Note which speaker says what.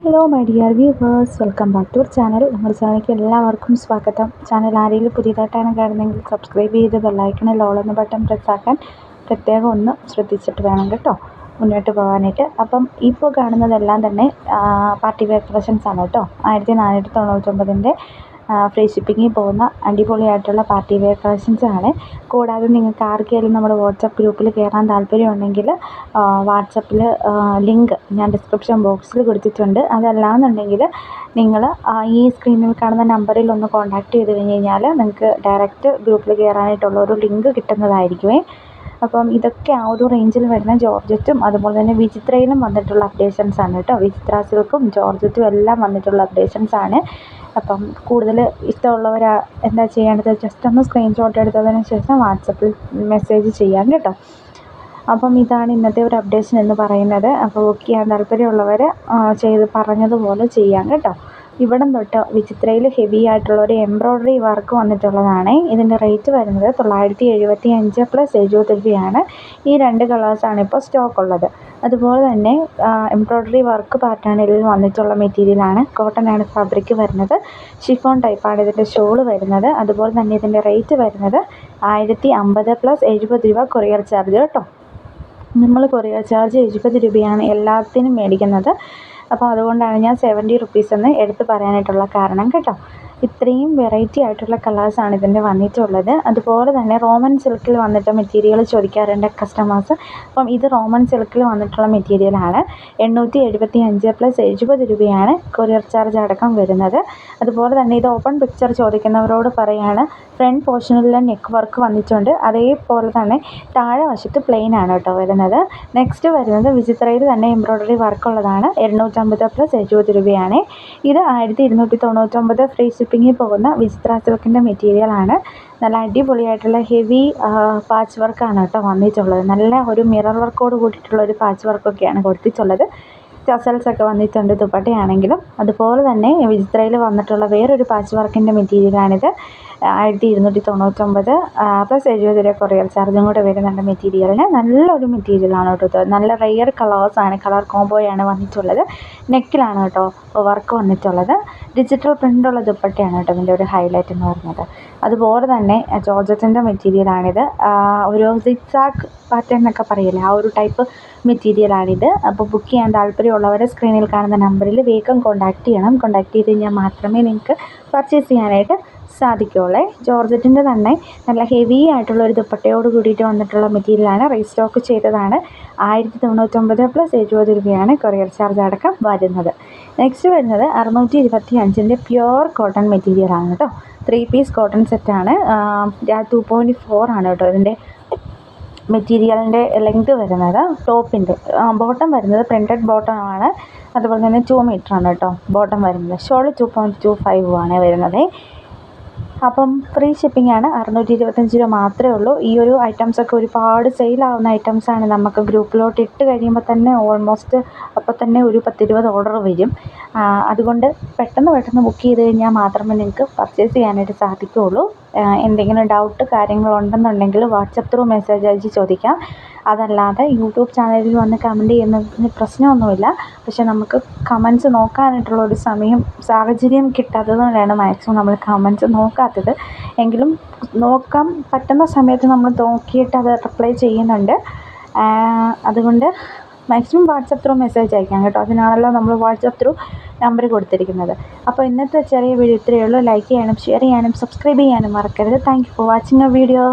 Speaker 1: Hello my dear viewers, welcome back to our channel. നമ്മുടെ ചാനലിലേക്ക് എല്ലാവർക്കും സ്വാഗതം. ചാനൽ ആരെങ്കിലും പുതിയതായിട്ടാണ് കാണുന്നതെങ്കിൽ സബ്സ്ക്രൈബ് ചെയ്ത് ബെല്ലൈക്കണിൽ ഓൾ എന്ന ബട്ടൺ പ്രസ്സാക്കാൻ പ്രത്യേകം ഒന്ന് ശ്രദ്ധിച്ചിട്ട് വേണം കേട്ടോ മുന്നോട്ട് പോകാനായിട്ട്. അപ്പം ഇപ്പോൾ കാണുന്നതെല്ലാം തന്നെ പാർട്ടി വെയർ കളക്ഷൻസ് ആണ് കേട്ടോ. 1499 ഫ്രീ ഷിപ്പിങ്ങിൽ പോകുന്ന അടിപൊളിയായിട്ടുള്ള പാർട്ടി വെയർ കളക്ഷൻസ് ആണ്. കൂടാതെ നിങ്ങൾക്ക് ആർക്കെങ്കിലും നമ്മുടെ വാട്സപ്പ് ഗ്രൂപ്പിൽ കയറാൻ താല്പര്യമുണ്ടെങ്കിൽ വാട്സപ്പിൽ ലിങ്ക് ഞാൻ ഡിസ്ക്രിപ്ഷൻ ബോക്സിൽ കൊടുത്തിട്ടുണ്ട്. അതല്ലാന്നുണ്ടെങ്കിൽ നിങ്ങൾ ഈ സ്ക്രീനിൽ കാണുന്ന നമ്പറിൽ ഒന്ന് കോൺടാക്റ്റ് ചെയ്ത് കഴിഞ്ഞ് കഴിഞ്ഞാൽ നിങ്ങൾക്ക് ഡയറക്റ്റ് ഗ്രൂപ്പിൽ കയറാനായിട്ടുള്ള ഒരു ലിങ്ക് കിട്ടുന്നതായിരിക്കുമേ. അപ്പം ഇതൊക്കെ ആ ഒരു റേഞ്ചിൽ വരുന്ന ജോർജറ്റും അതുപോലെ തന്നെ വിചിത്രയിലും വന്നിട്ടുള്ള അപ്ഡേഷൻസ് ആണ് കേട്ടോ. വിചിത്ര സിൽക്കും ജോർജറ്റും എല്ലാം വന്നിട്ടുള്ള അപ്ഡേഷൻസ് ആണ്. അപ്പം കൂടുതൽ ഇഷ്ടമുള്ളവർ എന്താ ചെയ്യേണ്ടത്, ജസ്റ്റ് ഒന്ന് സ്ക്രീൻഷോട്ട് എടുത്തതിന് ശേഷം വാട്സപ്പിൽ മെസ്സേജ് ചെയ്യാം കേട്ടോ. അപ്പം ഇതാണ് ഇന്നത്തെ ഒരു അപ്ഡേഷൻ എന്ന് പറയുന്നത്. അപ്പോൾ ബുക്ക് ചെയ്യാൻ താല്പര്യമുള്ളവർ ചെയ്ത് പറഞ്ഞതുപോലെ ചെയ്യാം കേട്ടോ. ഇവിടം തൊട്ട് വിചിത്രയിൽ ഹെവി ആയിട്ടുള്ള ഒരു എംബ്രോയ്ഡറി വർക്ക് വന്നിട്ടുള്ളതാണ്. ഇതിൻ്റെ റേറ്റ് വരുന്നത് 975 പ്ലസ് 70 രൂപയാണ്. ഈ 2 കളേഴ്സാണ് ഇപ്പോൾ സ്റ്റോക്ക് ഉള്ളത്. അതുപോലെ തന്നെ എംബ്രോയ്ഡറി വർക്ക് പാറ്റേണിൽ വന്നിട്ടുള്ള മെറ്റീരിയലാണ്. കോട്ടൺ ആണ് ഫാബ്രിക് വരുന്നത്. ഷിഫോൺ ടൈപ്പാണ് ഇതിൻ്റെ ഷോള് വരുന്നത്. അതുപോലെ തന്നെ ഇതിൻ്റെ റേറ്റ് വരുന്നത് 1050 പ്ലസ് 70 രൂപ കൊറിയർ ചാർജ് കേട്ടോ. നമ്മൾ കൊറിയർ ചാർജ് 70 രൂപയാണ് എല്ലാത്തിനും മേടിക്കുന്നത്. അപ്പോൾ അതുകൊണ്ടാണ് ഞാൻ 70 റുപ്പീസ് എന്ന് എടുത്ത് പറയാനായിട്ടുള്ള കാരണം കേട്ടോ. ഇത്രയും വെറൈറ്റി ആയിട്ടുള്ള കളേഴ്സാണ് ഇതിൻ്റെ വന്നിട്ടുള്ളത്. അതുപോലെ തന്നെ റോമൻ സിൽക്കിൽ വന്നിട്ട് മെറ്റീരിയൽ ചോദിക്കാറുണ്ട് കസ്റ്റമേഴ്സ്. അപ്പം ഇത് റോമൻ സിൽക്കിൽ വന്നിട്ടുള്ള മെറ്റീരിയലാണ്. 875 പ്ലസ് 70 രൂപയാണ് കൊറിയർ ചാർജ് അടക്കം വരുന്നത്. അതുപോലെ തന്നെ ഇത് ഓപ്പൺ പിക്ചർ ചോദിക്കുന്നവരോട് പറയാണ്, ഫ്രണ്ട് പോർഷനിൽ നെക്ക് വർക്ക് വന്നിട്ടുണ്ട്. അതേപോലെ തന്നെ താഴെ വശത്ത് പ്ലെയിൻ ആണ് കേട്ടോ വരുന്നത്. നെക്സ്റ്റ് വരുന്നത് വിചിത്രയിൽ തന്നെ എംബ്രോയ്ഡറി വർക്കുള്ളതാണ്. 250 പ്ലസ് 70 രൂപയാണ്. ഇത് 1299 ഫ്രീ ഷിപ്പിങ്ങിൽ പോകുന്ന വിചിത്ര സിൽക്കിൻ്റെ മെറ്റീരിയലാണ്. നല്ല അടിപൊളിയായിട്ടുള്ള ഹെവി പാച്ച് വർക്കാണ് കേട്ടോ വന്നിട്ടുള്ളത്. നല്ല ഒരു മിറർ വർക്കോട് കൂടിയിട്ടുള്ള ഒരു പാച്ച് വർക്കൊക്കെയാണ് കൊടുത്തിട്ടുള്ളത്. ടസൽസൊക്കെ വന്നിട്ടുണ്ട് ദുപ്പട്ടയാണെങ്കിലും. അതുപോലെ തന്നെ വിചിത്രയിൽ വന്നിട്ടുള്ള വേറൊരു പാച്ച് വർക്കിൻ്റെ മെറ്റീരിയലാണിത്. 1299 പ്ലസ് 70 രൂപ കൊറിയർ ചാർജും കൂടെ വരുന്നുണ്ട് മെറ്റീരിയലിന്. നല്ലൊരു മെറ്റീരിയലാണ് കേട്ടോ. നല്ല റെയർ കളേഴ്സാണ്, കളർ കോംബോയാണ് വന്നിട്ടുള്ളത്. നെക്കിലാണ് കേട്ടോ വർക്ക് വന്നിട്ടുള്ളത്. ഡിജിറ്റൽ പ്രിൻ്റുള്ള ദുപ്പട്ടയാണ് കേട്ടോ ഇതിൻ്റെ ഒരു ഹൈലൈറ്റ് എന്ന് പറയുന്നത്. അതുപോലെ തന്നെ ജോർജറ്റിൻ്റെ മെറ്റീരിയലാണിത്. ഒരു സിക്സാക്ക് പാറ്റേൺ എന്നൊക്കെ പറയില്ലേ, ആ ഒരു ടൈപ്പ് മെറ്റീരിയലാണിത്. അപ്പോൾ ബുക്ക് ചെയ്യാൻ താല്പര്യമുള്ളവരെ സ്ക്രീനിൽ കാണുന്ന നമ്പറിൽ വേഗം കോൺടാക്റ്റ് ചെയ്യണം. കോൺടാക്റ്റ് ചെയ്ത് കഴിഞ്ഞാൽ മാത്രമേ നിങ്ങൾക്ക് പർച്ചേസ് ചെയ്യാനായിട്ട് സാധിക്കുകയുള്ളേ. ജോർജറ്റിൻ്റെ തന്നെ നല്ല ഹെവി ആയിട്ടുള്ള ഒരു ദുപ്പട്ടയോട് കൂടിയിട്ട് വന്നിട്ടുള്ള മെറ്റീരിയലാണ്. റീസ്റ്റോക്ക് ചെയ്തതാണ്. 1099 പ്ലസ് 70 രൂപയാണ് കൊറിയർ ചാർജ് അടക്കം വരുന്നത്. നെക്സ്റ്റ് വരുന്നത് 625 പ്യുവർ കോട്ടൺ മെറ്റീരിയലാണ് കേട്ടോ. 3 പീസ് കോട്ടൺ സെറ്റാണ്. 2.4 ആണ് കേട്ടോ ഇതിൻ്റെ മെറ്റീരിയലിൻ്റെ ലെങ്ത് വരുന്നത്. ടോപ്പിൻ്റെ ബോട്ടം വരുന്നത് പ്രിൻറ്റഡ് ബോട്ടം ആണ്. അതുപോലെ തന്നെ 2 മീറ്ററാണ് കേട്ടോ ബോട്ടം വരുന്നത്. ഷോള് 2.25 ആണ് വരുന്നത്. അപ്പം ഫ്രീ ഷിപ്പിംഗ് ആണ്. 625 രൂപ മാത്രമേ ഉള്ളൂ. ഈ ഒരു ഐറ്റംസൊക്കെ ഒരുപാട് സെയിലാവുന്ന ഐറ്റംസാണ്. നമുക്ക് ഗ്രൂപ്പിലോട്ട് ഇട്ട് കഴിയുമ്പോൾ തന്നെ ഓൾമോസ്റ്റ് അപ്പോൾ തന്നെ ഒരു 10-20 ഓർഡർ വരും. അതുകൊണ്ട് പെട്ടെന്ന് ബുക്ക് ചെയ്ത് കഴിഞ്ഞാൽ മാത്രമേ നിങ്ങൾക്ക് പർച്ചേസ് ചെയ്യാനായിട്ട് സാധിക്കുകയുള്ളൂ. എന്തെങ്കിലും ഡൗട്ട് കാര്യങ്ങളുണ്ടെന്നുണ്ടെങ്കിൽ വാട്സപ്പ് ത്രൂ മെസ്സേജ് അയച്ച് ചോദിക്കാം. അതല്ലാതെ യൂട്യൂബ് ചാനലിൽ വന്ന് കമൻറ്റ് ചെയ്യുന്നതിന് പ്രശ്നമൊന്നുമില്ല. പക്ഷേ നമുക്ക് കമൻറ്റ്സ് നോക്കാനായിട്ടുള്ളൊരു സാഹചര്യം കിട്ടാത്തതുകൊണ്ടാണ് മാക്സിമം നമ്മൾ കമൻറ്റ്സ് നോക്കാത്തത്. എങ്കിലും നോക്കാൻ പറ്റുന്ന സമയത്ത് നമ്മൾ നോക്കിയിട്ട് അത് റിപ്ലൈ ചെയ്യുന്നുണ്ട്. അതുകൊണ്ട് മാക്സിമം വാട്സപ്പ് ത്രൂ മെസ്സേജ് അയക്കാം കേട്ടോ. അതിനാണല്ലോ നമ്മൾ വാട്സപ്പ് ത്രൂ നമ്പർ കൊടുത്തിരിക്കുന്നത്. അപ്പോൾ ഇന്നത്തെ ചെറിയ വീഡിയോ ഇത്രയേ ഉള്ളൂ. ലൈക്ക് ചെയ്യാനും ഷെയർ ചെയ്യാനും സബ്സ്ക്രൈബ് ചെയ്യാനും മറക്കരുത്. Thank you for watching A video.